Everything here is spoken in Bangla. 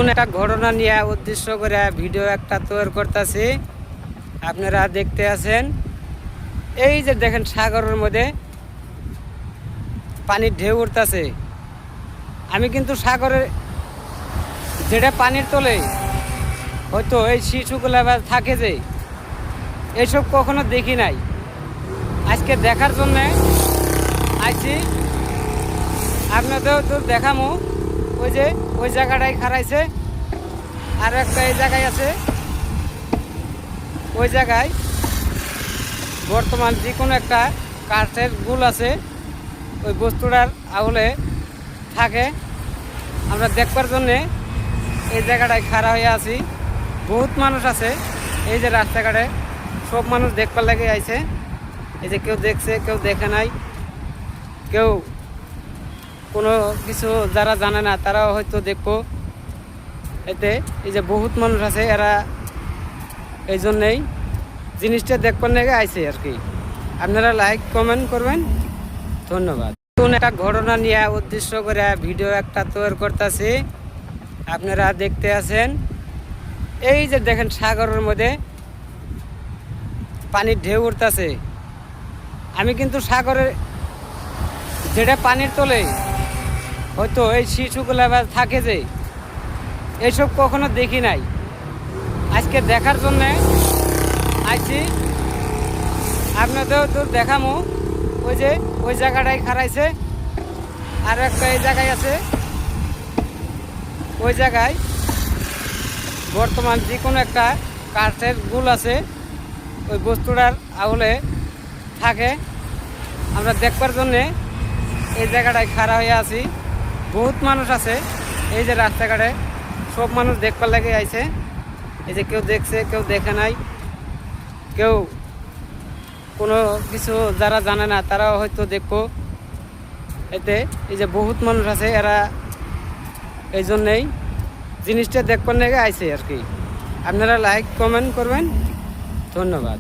নতুন একটা ঘটনা নিয়ে উদ্দেশ্য করে ভিডিও একটা তৈরি করতেছি। আপনারা দেখতে আছেন, এই যে দেখেন সাগরের মধ্যে পানির ঢেউ উঠতেছে। আমি কিন্তু সাগরে যেটা পানির তলে হয়তো এই শিশুগুলা থাকে, যে এইসব কখনো দেখি নাই। আজকে দেখার জন্যে আইছি, আপনাদেরও তো দেখামো। ওই যে ওই জায়গাটায় খারাইছে, আর একটা এই জায়গায় আছে। ওই জায়গায় বর্তমান যে কোনো একটা কাঠের গুল আছে, ওই বস্তুটার আউলে থাকে। আমরা দেখবার জন্যে এই জায়গাটায় খাড়া হয়ে আছি। বহুত মানুষ আছে এই যে রাস্তাঘাটে, সব মানুষ দেখবার লাগে আইছে। এই যে কেউ দেখছে, কেউ দেখে নাই, কেউ কোনো কিছু যারা জানে না তারাও হয়তো দেখবো। এতে এই যে বহুত মানুষ আছে, এরা এই জন্যেই জিনিসটা দেখবার লেগে আইছে আর কি। আপনারা লাইক কমেন্ট করবেন, ধন্যবাদ। নতুন একটা ঘটনা নিয়ে উদ্দেশ্য করে ভিডিও একটা তৈরি করতেছি। আপনারা দেখতে আছেন, এই যে দেখেন সাগরের মধ্যে পানির ঢেউ উঠতেছে। আমি কিন্তু সাগরে যেটা পানির তলে হয়তো এই শিশুগুলা থাকে, যে এইসব কখনো দেখি নাই। আজকে দেখার জন্যে আইছি, আপনাদেরও তো দেখামো। ওই যে ওই জায়গাটায় খারাইছে, আর একটা এই জায়গায় আছে। ওই জায়গায় বর্তমান যে কোনো একটা কাঠের গুল আছে, ওই বস্তুটার আউলে থাকে। আমরা দেখবার জন্যে এই জায়গাটায় খাড়া হয়ে আছি। বহুত মানুষ আছে এই যে রাস্তাঘাটে, সব মানুষ দেখবার লাগে আইছে। এই যে কেউ দেখছে, কেউ দেখে নাই, কেউ কোনো কিছু যারা জানে না তারাও হয়তো দেখবো। এতে এই যে বহুত মানুষ আছে, এরা এই জন্যেই জিনিসটা দেখবার লেগে আইছে আর কি। আপনারা লাইক কমেন্ট করবেন, ধন্যবাদ।